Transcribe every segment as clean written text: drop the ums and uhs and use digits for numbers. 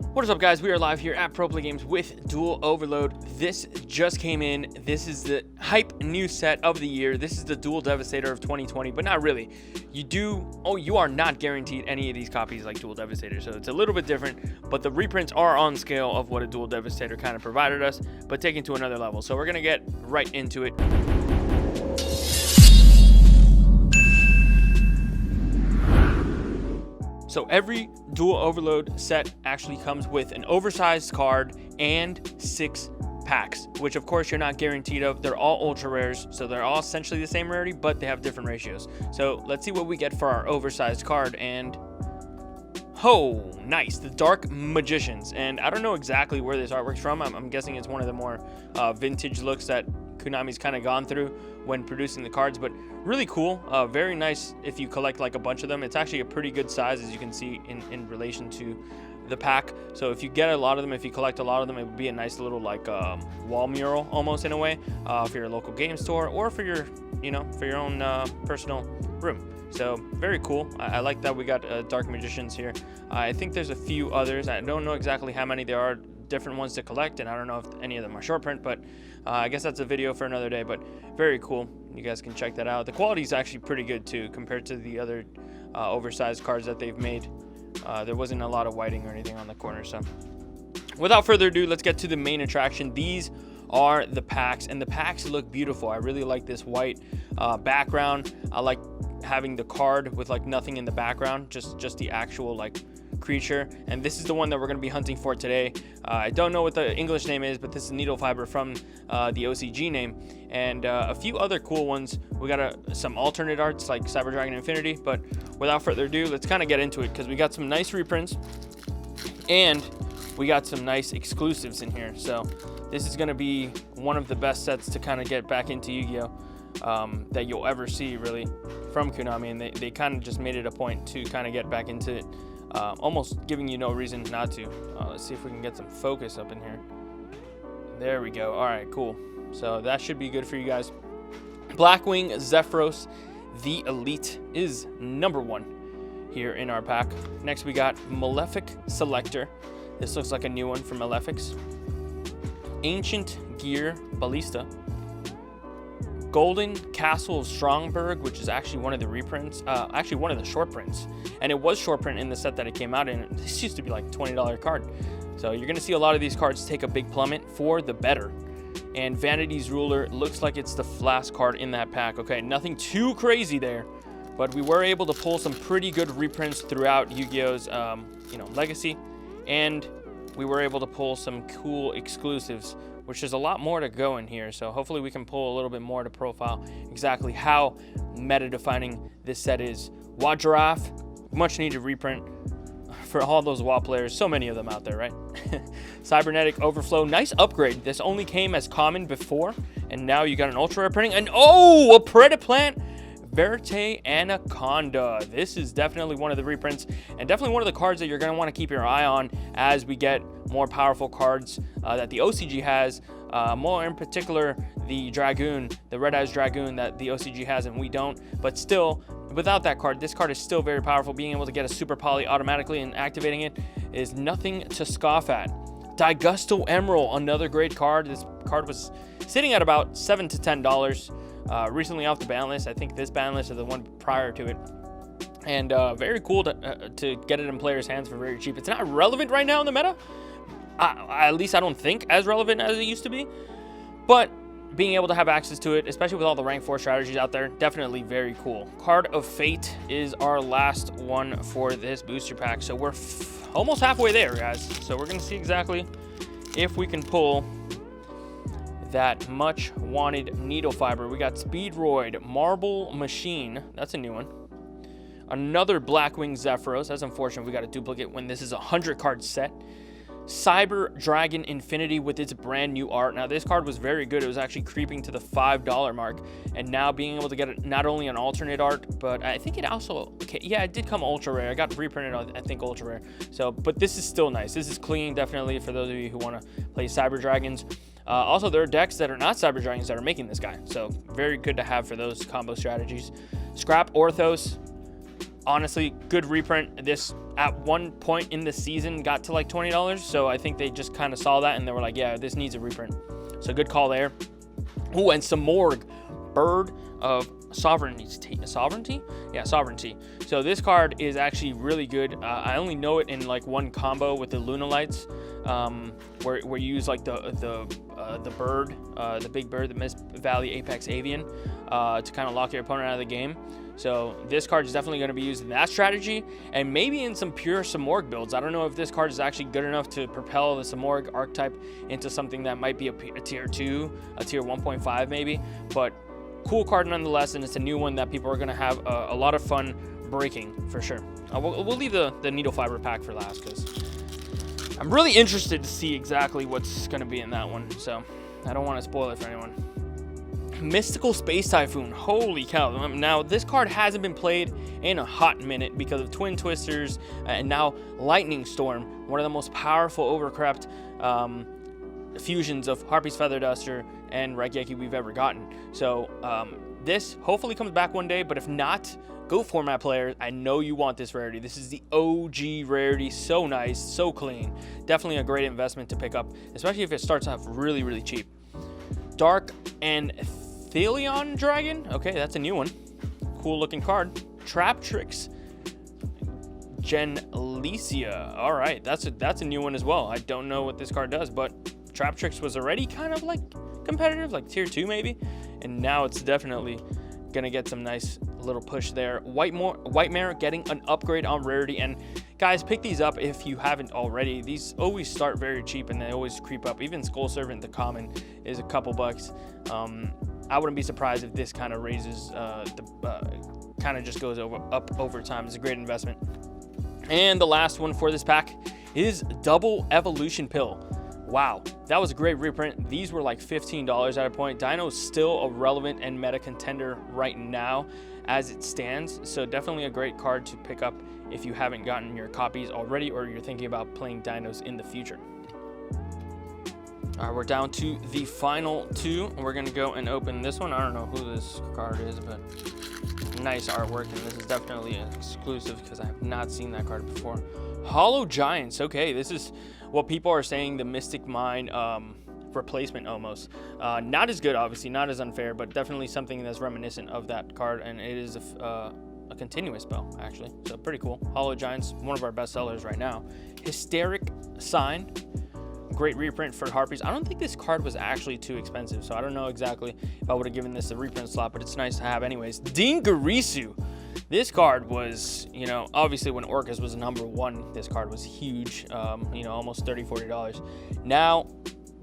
What is up, guys? We are live here at Pro Play Games with Duel Overload. This just came in. This is the hype new set of the year. This is the Duel Devastator of 2020, but not really. You are not guaranteed any of these copies like Duel Devastator, so it's a little bit different, but the reprints are on scale of what a Duel Devastator kind of provided us, but taken to another level. So we're going to get right into it. So every Duel Overload set actually comes with an oversized card and 6 packs, which of course you're not guaranteed of. They're all ultra rares, so they're all essentially the same rarity, but they have different ratios. So let's see what we get for our oversized card. And oh, nice, the Dark Magicians. And I don't know exactly where this artwork's from. I'm guessing it's one of the more vintage looks that Konami's kind of gone through when producing the cards, but really cool. Very nice if you collect like a bunch of them. It's actually a pretty good size, as you can see in relation to the pack. So if you get a lot of them, if you collect a lot of them, it would be a nice little like wall mural almost in a way for your local game store or for your for your own personal room. So very cool. I like that we got Dark Magicians here. I think there's a few others. I don't know exactly how many there are, different ones to collect, and I don't know if any of them are short print, but I guess that's a video for another day. But very cool. You guys can check that out. The quality is actually pretty good too compared to the other oversized cards that they've made. There wasn't a lot of whiting or anything on the corner. So without further ado, let's get to the main attraction. These are the packs, and the packs look beautiful. I really like this white background. I like having the card with like nothing in the background, just the actual like creature. And this is the one that we're going to be hunting for today. I don't know what the English name is, but this is Needle Fiber from the OCG name, and a few other cool ones. We got some alternate arts like Cyber Dragon Infinity. But without further ado, let's kind of get into it, because we got some nice reprints and we got some nice exclusives in here. So this is going to be one of the best sets to kind of get back into Yu-Gi-Oh! That you'll ever see, really, from Konami. And they kind of just made it a point to kind of get back into it, almost giving you no reason not to. Let's see if we can get some focus up in here. There we go. All right, cool. So that should be good for you guys. Blackwing Zephyros, the Elite, is #1 here in our pack. Next, we got Malefic Selector. This looks like a new one from Malefics. Ancient Gear Ballista. Golden Castle of Strongberg, which is actually one of the reprints, actually one of the short prints, and it was short print in the set that it came out in. This used to be like a $20 card, so you're gonna see a lot of these cards take a big plummet for the better. And Vanity's Ruler looks like it's the last card in that pack. Okay, nothing too crazy there, but we were able to pull some pretty good reprints throughout Yu-Gi-Oh's legacy, and we were able to pull some cool exclusives, which is a lot more to go in here. So hopefully we can pull a little bit more to profile exactly how meta-defining this set is. Wajiraf, much needed reprint for all those WoW players. So many of them out there, right? Cybernetic Overflow, nice upgrade. This only came as common before, and now you got an ultra rare printing. And oh, a Predaplant Verite Anaconda. This is definitely one of the reprints, and definitely one of the cards that you're going to want to keep your eye on as we get more powerful cards that the OCG has, more in particular the Dragoon, the Red Eyes Dragoon that the OCG has and we don't. But still, without that card, this card is still very powerful. Being able to get a super poly automatically and activating it is nothing to scoff at. Digusto Emerald, another great card. This card was sitting at about $7 to $10. Recently off the ban list. I think this ban list is the one prior to it, and very cool to get it in players' hands for very cheap. It's not relevant right now in the meta, at least I don't think as relevant as it used to be, but being able to have access to it, especially with all the rank 4 strategies out there, definitely very cool. Card of Fate is our last one for this booster pack, so we're almost halfway there, guys. So we're gonna see exactly if we can pull that much wanted Needle Fiber. We got Speedroid, Marble Machine, that's a new one. Another Blackwing Zephyros. That's unfortunate we got a duplicate when this is a 100 card set. Cyber Dragon Infinity with its brand new art. Now this card was very good. It was actually creeping to the $5 mark, and now being able to get not only an alternate art, but I think it also, yeah, it did come ultra rare. I got reprinted on, I think, ultra rare. So, but this is still nice. This is clean, definitely, for those of you who want to play Cyber Dragons. Also, there are decks that are not Cyber Dragons that are making this guy, so very good to have for those combo strategies. Scrap Orthos, honestly, good reprint. This at one point in the season got to like $20, so I think they just kind of saw that and they were like, yeah, this needs a reprint. So good call there. Ooh, and Samorg, Bird of Sovereignty? Yeah, Sovereignty. So this card is actually really good. I only know it in like one combo with the Luna Lights, where you use like the bird, the big bird, the Mist Valley Apex Avian, to kind of lock your opponent out of the game. So this card is definitely going to be used in that strategy, and maybe in some pure Samorg builds. I don't know if this card is actually good enough to propel the Samorg archetype into something that might be a tier 2, a tier 1.5 maybe, but cool card nonetheless, and it's a new one that people are going to have a lot of fun breaking for sure. We'll leave the needle fiber pack for last because I'm really interested to see exactly what's going to be in that one, so I don't want to spoil it for anyone. Mystical Space Typhoon, holy cow. Now this card hasn't been played in a hot minute because of Twin Twisters and now Lightning Storm, one of the most powerful overcrept fusions of Harpy's Feather Duster and Raigeki we've ever gotten. So this hopefully comes back one day, but if not, go format players. I know you want this rarity. This is the OG rarity. So nice, so clean. Definitely a great investment to pick up, especially if it starts off really, really cheap. Dark and Thelion Dragon. Okay, that's a new one. Cool looking card. Trap Tricks Genlicia. All right, that's a new one as well. I don't know what this card does, but Trap Tricks was already kind of like competitive, like tier 2 maybe, and now it's definitely gonna get some nice little push there. Whitemare getting an upgrade on rarity, and guys, pick these up if you haven't already. These always start very cheap and they always creep up. Even Skull Servant, the common, is a couple bucks. I wouldn't be surprised if this kind of raises kind of just goes up over time. It's a great investment. And the last one for this pack is Double Evolution Pill. Wow, that was a great reprint. These were like $15 at a point. Dino's still a relevant and meta contender right now as it stands, so definitely a great card to pick up if you haven't gotten your copies already or you're thinking about playing Dinos in the future. All right, we're down to the final two, and we're gonna go and open this one. I don't know who this card is, but nice artwork, and this is definitely an exclusive because I have not seen that card before. Hollow Giants. Okay, this is what people are saying the Mystic Mine replacement almost. Not as good, obviously, not as unfair, but definitely something that's reminiscent of that card, and it is a continuous spell, actually, so pretty cool. Hollow Giants, one of our best sellers right now. Hysteric Sign. Great reprint for Harpies. I don't think this card was actually too expensive, so I don't know exactly if I would have given this a reprint slot, but it's nice to have anyways. Dingarisu. This card was, you know, obviously when Orcus was number one, this card was huge, you know, almost $30, $40. Now,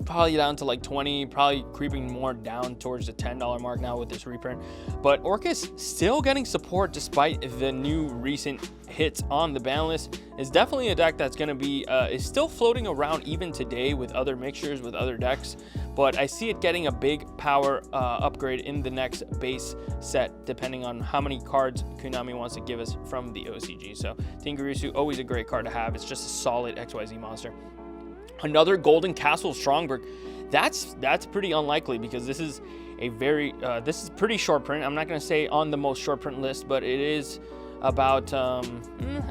probably down to like 20, probably creeping more down towards the $10 mark now with this reprint. But Orcus still getting support despite the new recent hits on the ban list. Is definitely a deck that's going to be, is still floating around even today with other mixtures, with other decks. But I see it getting a big power upgrade in the next base set, depending on how many cards Konami wants to give us from the OCG. So Dingarisu, always a great card to have. It's just a solid XYZ monster. Another Golden Castle Strongberg. That's pretty unlikely because this is a very this is pretty short print. I'm not going to say on the most short print list, but it is about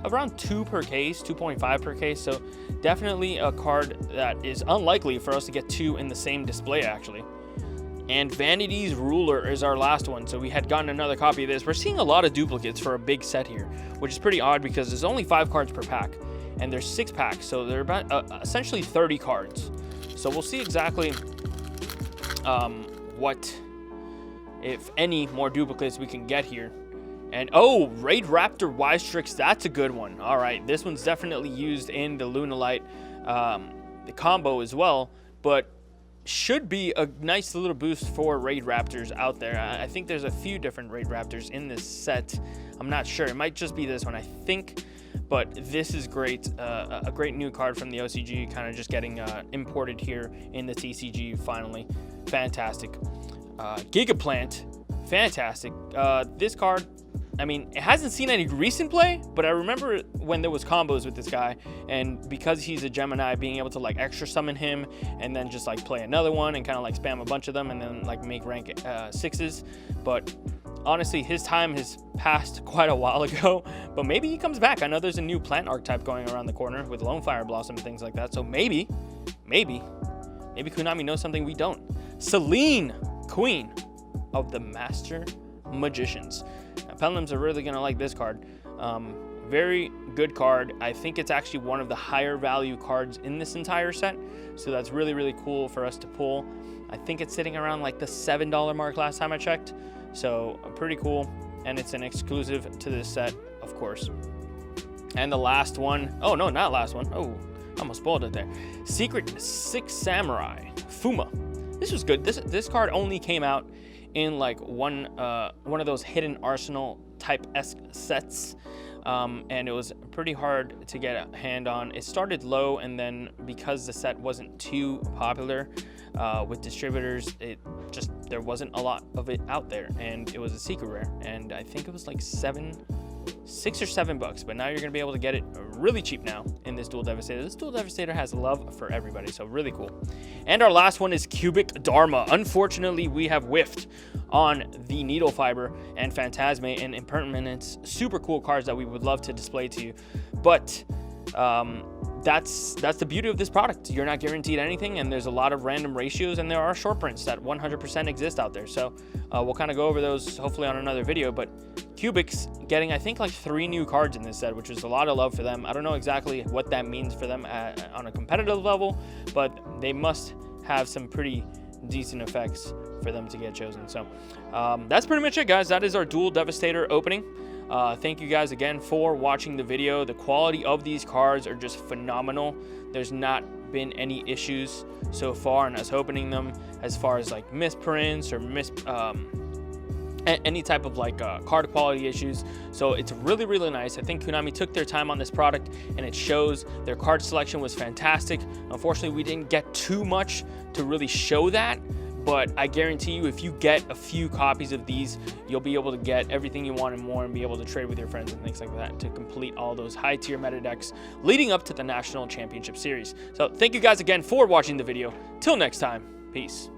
around 2 per case, 2.5 per case. So definitely a card that is unlikely for us to get 2 in the same display actually. And Vanity's Ruler is our last one. So we had gotten another copy of this. We're seeing a lot of duplicates for a big set here, which is pretty odd because there's only 5 cards per pack. And there's 6 packs, so they're about essentially 30 cards. So we'll see exactly what, if any, more duplicates we can get here. And oh, Raid Raptor Wystrix, that's a good one. All right, this one's definitely used in the Lunalight, the combo as well, but should be a nice little boost for Raid Raptors out there. I think there's a few different Raid Raptors in this set. I'm not sure. It might just be this one, I think. But this is great, a great new card from the OCG, kind of just getting imported here in the TCG finally. Fantastic. Gigaplant, fantastic. This card, I mean, it hasn't seen any recent play, but I remember when there was combos with this guy, and because he's a Gemini, being able to like extra summon him and then just like play another one and kind of like spam a bunch of them and then like make rank 6s. But honestly, his time has passed quite a while ago, but maybe he comes back. I know there's a new plant archetype going around the corner with Lone Fire Blossom and things like that. So maybe Konami knows something we don't. Celine, Queen of the Master Magicians. Now, Pelhams are really gonna like this card. Very good card. I think it's actually one of the higher value cards in this entire set. So that's really, really cool for us to pull. I think it's sitting around like the $7 mark last time I checked. So pretty cool. And it's an exclusive to this set, of course. And the last one, oh no, not last one. Oh, I almost spoiled it there. Secret Six Samurai, Fuma. This was good. This card only came out in like one of those hidden arsenal type-esque sets. And it was pretty hard to get a hand on. It started low, and then because the set wasn't too popular with distributors, there wasn't a lot of it out there, and it was a secret rare, and I think it was like $6 or $7, but now you're gonna be able to get it really cheap now in this Duel Devastator. This Duel Devastator has love for everybody, so really cool. And our last one is Cubic Dharma. Unfortunately, we have whiffed on the Needle Fiber and Phantasme and Impermanence. Super cool cards that we would love to display to you, but that's the beauty of this product. You're not guaranteed anything, and there's a lot of random ratios, and there are short prints that 100% exist out there. So we'll kind of go over those hopefully on another video, but Cubic's getting, I think, like 3 new cards in this set, which is a lot of love for them. I don't know exactly what that means for them on a competitive level, but they must have some pretty decent effects for them to get chosen. So that's pretty much it, guys. That is our Duel Devastator opening. Thank you guys again for watching the video. The quality of these cards are just phenomenal. There's not been any issues so far in us opening them as far as like misprints or any type of like card quality issues. So it's really, really nice. I think Konami took their time on this product, and it shows. Their card selection was fantastic. Unfortunately, we didn't get too much to really show that, but I guarantee you, if you get a few copies of these, you'll be able to get everything you want and more, and be able to trade with your friends and things like that to complete all those high tier meta decks leading up to the National Championship Series. So thank you guys again for watching the video. Till next time, peace.